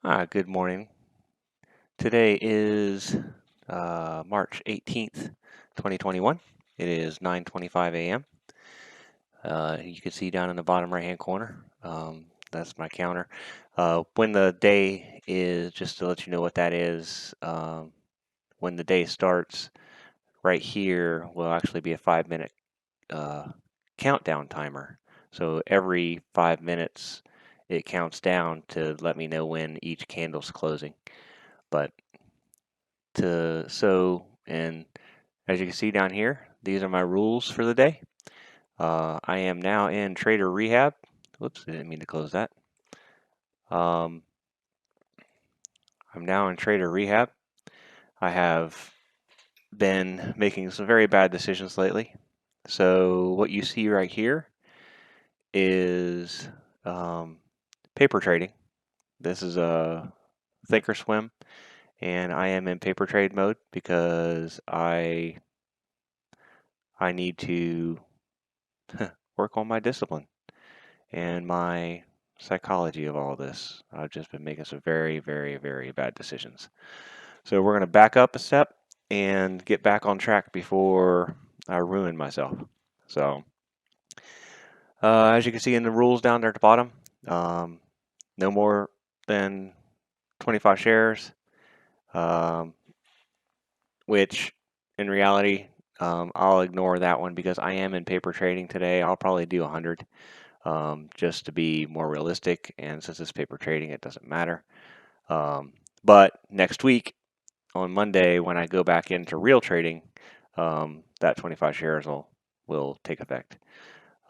Good morning. Today is March 18th, 2021. It is 9:25 a.m. You can see down in the bottom right-hand corner, that's my counter. When the day is, just to let you know what that is, when the day starts, right here will actually be a 5-minute countdown timer. So every 5 minutes, it counts down to let me know when each candle's closing. But and as you can see down here, these are my rules for the day. I am now in Trader Rehab. Whoops, I didn't mean to close that. I'm now in Trader Rehab. I have been making some very bad decisions lately. So what you see right here is paper trading. This is a Thinkorswim, and I am in paper trade mode because I need to work on my discipline and my psychology of all this. I've just been making some very, very, very bad decisions. So we're going to back up a step and get back on track before I ruin myself. So as you can see in the rules down there at the bottom, no more than 25 shares, which in reality, I'll ignore that one because I am in paper trading today. I'll probably do 100. Just to be more realistic, and since it's paper trading, it doesn't matter. But next week, on Monday, when I go back into real trading, that 25 shares will take effect.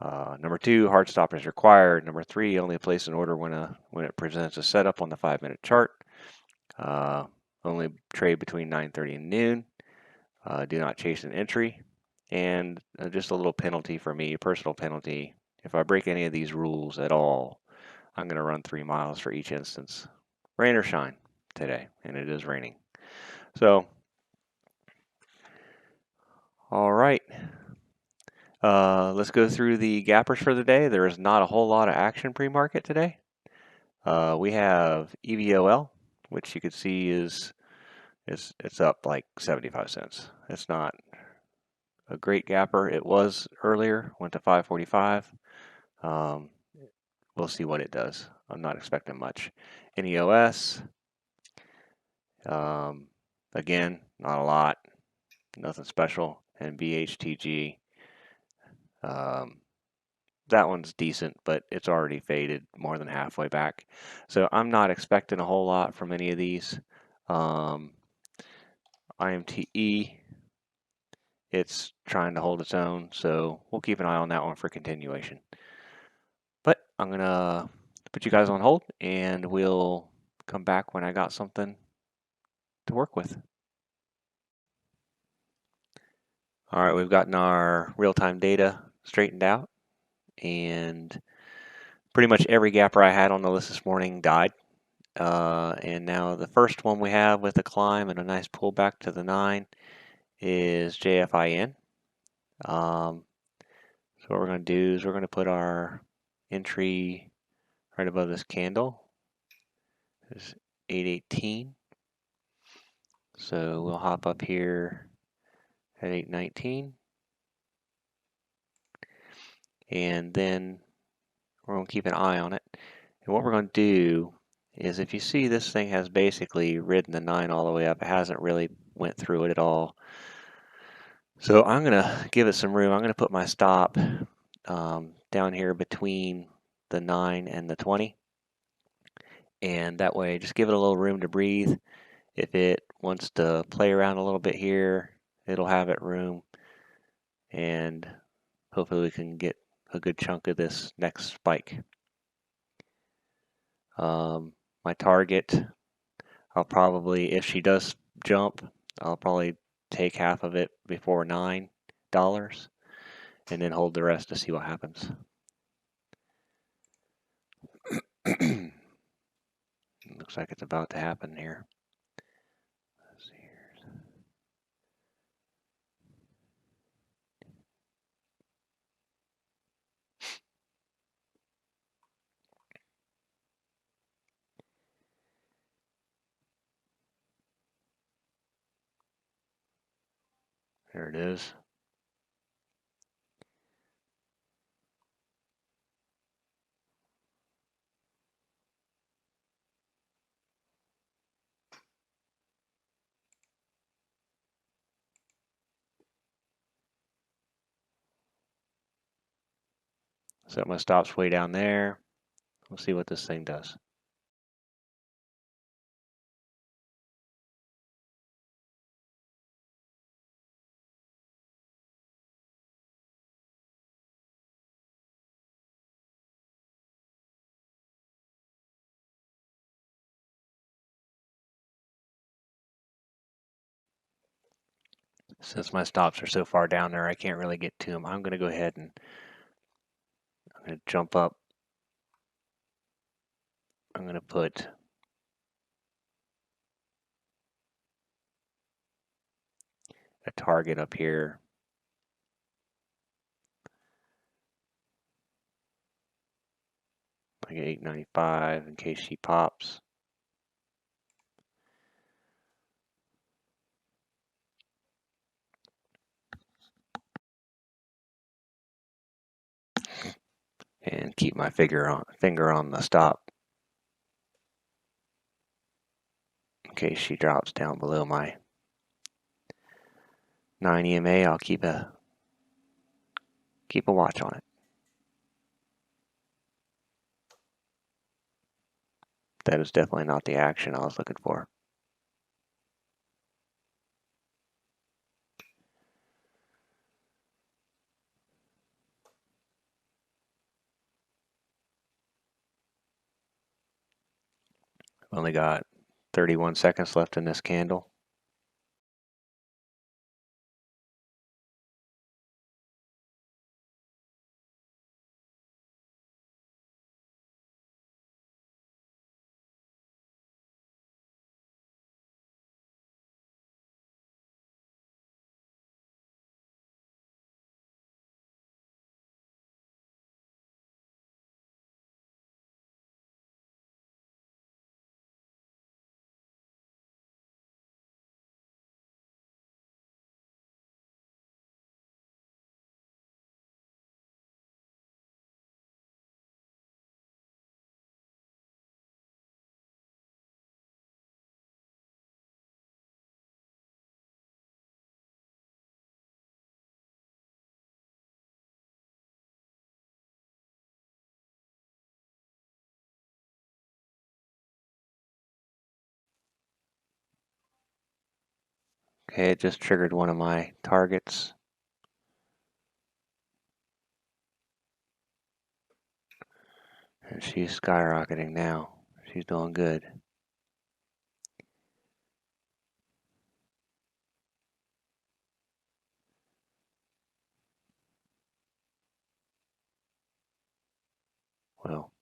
Number 2, hard stop is required. Number 3, only place an order when it presents a setup on the 5-minute chart. Only trade between 9:30 and noon. Do not chase an entry. And just a little penalty for me, a personal penalty. If I break any of these rules at all, I'm going to run 3 miles for each instance, rain or shine today, and it is raining. So, all right. Let's go through the gappers for the day. There is not a whole lot of action pre-market today. We have EVOL, which you can see it's up like 75 cents. It's not a great gapper. It was earlier, went to 545. We'll see what it does. I'm not expecting much. NEOS, again, not a lot, nothing special. And BHTG, that one's decent, but it's already faded more than halfway back. So I'm not expecting a whole lot from any of these. IMTE, it's trying to hold its own, so we'll keep an eye on that one for continuation. But I'm going to put you guys on hold, and we'll come back when I got something to work with. All right, we've gotten our real-time data straightened out, and pretty much every gapper I had on the list this morning died. And now the first one we have with a climb and a nice pullback to the 9 is JFIN. So what we're going to do is we're going to put our entry right above this candle. It's 818. So we'll hop up here at 819. And then we're going to keep an eye on it. And what we're going to do is, if you see this thing has basically ridden the 9 all the way up, it hasn't really went through it at all. So I'm going to give it some room. I'm going to put my stop down here between the 9 and the 20. And that way, just give it a little room to breathe. If it wants to play around a little bit here, it'll have it room. And hopefully we can get a good chunk of this next spike. My target, I'll probably, if she does jump, I'll probably take half of it before $9 and then hold the rest to see what happens. Looks like it's about to happen here. Let's see here. There it is. Set my stops way down there. We'll see what this thing does. Since my stops are so far down there, I can't really get to them. I'm going to go ahead and I'm going to jump up. I'm going to put a target up here. Like 895 in case she pops. And keep my finger on the stop in case she drops down below my 9 EMA. I'll keep a watch on it. That is definitely not the action I was looking for. Only got 31 seconds left in this candle. Okay, it just triggered one of my targets. And she's skyrocketing now. She's doing good. Well,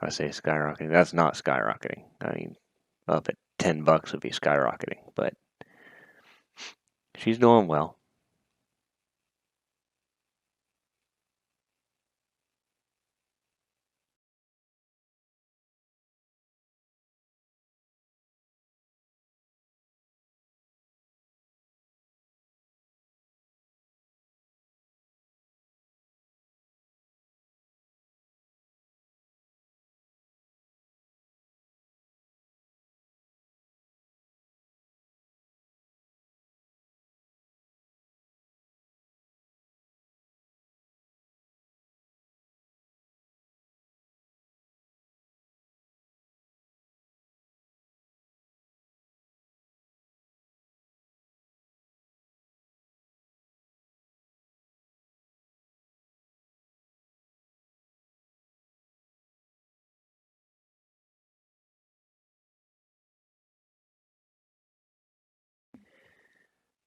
I say skyrocketing. That's not skyrocketing. I mean, up at $10 would be skyrocketing, but she's doing well.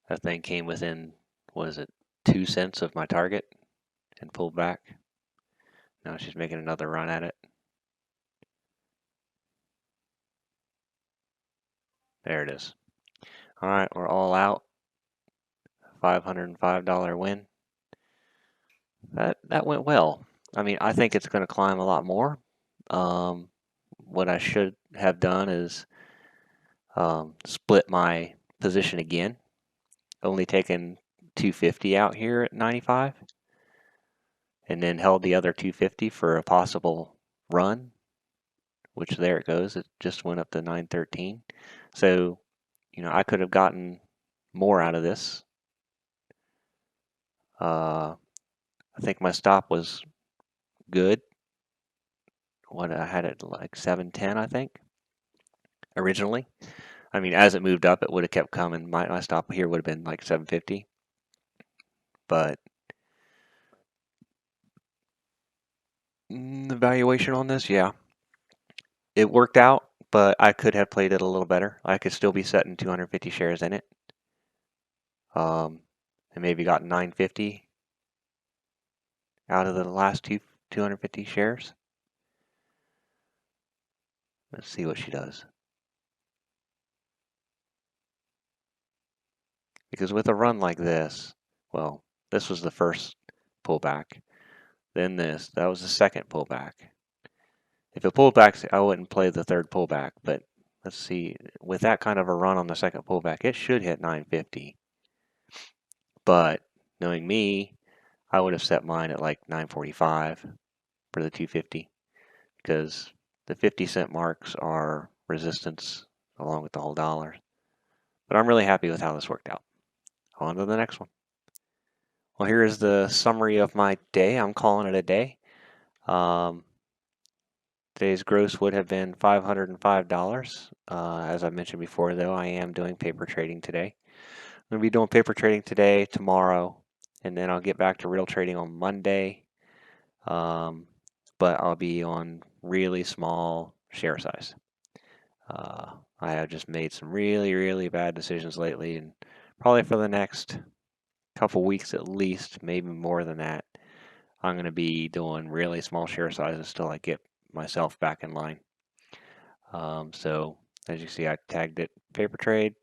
That thing came within, what is it, 2 cents of my target and pulled back. Now she's making another run at it. There it is. All right, we're all out. $505 win. That went well. I mean, I think it's going to climb a lot more. What I should have done is split my position again only taken 250 out here at 95 and then held the other 250 for a possible run, which there it goes. It just went up to 913. So, I could have gotten more out of this. I think my stop was good. What I had it like 710, I think, originally. I mean, as it moved up, it would have kept coming. My stop here would have been like 750, but the valuation on this, yeah, it worked out, but I could have played it a little better. I could still be setting 250 shares in it, and maybe got 950 out of the last 250 shares. Let's see what she does. Because with a run like this, well, this was the first pullback. Then that was the second pullback. If it pulled back, I wouldn't play the third pullback, but let's see. With that kind of a run on the second pullback, it should hit 950. But knowing me, I would have set mine at like 945 for the 250 because the 50-cent marks are resistance along with the whole dollar. But I'm really happy with how this worked out. On to the next one. Well, here is the summary of my day. I'm calling it a day. Today's gross would have been $505. As I mentioned before, though, I am doing paper trading today. I'm going to be doing paper trading today, tomorrow, and then I'll get back to real trading on Monday. But I'll be on really small share size. I have just made some really, really bad decisions lately, and probably for the next couple weeks at least, maybe more than that, I'm going to be doing really small share sizes till I get myself back in line. So as you see, I tagged it paper trade,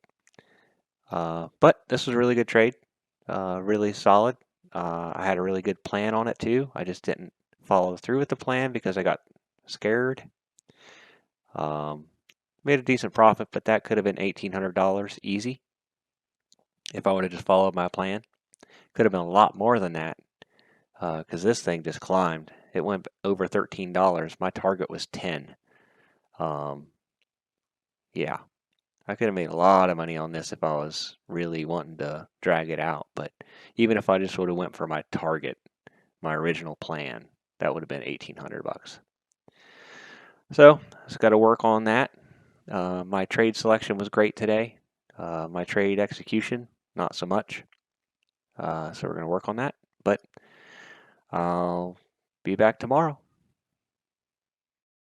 but this was a really good trade, really solid. I had a really good plan on it too. I just didn't follow through with the plan because I got scared. Made a decent profit, but that could have been $1,800 easy if I would have just followed my plan. Could have been a lot more than that because this thing just climbed. It went over $13. My target was 10. Yeah, I could have made a lot of money on this if I was really wanting to drag it out. But even if I just would have went for my target, my original plan, that would have been $1,800. So just got to work on that. My trade selection was great today. My trade execution, not so much. So we're going to work on that. But I'll be back tomorrow.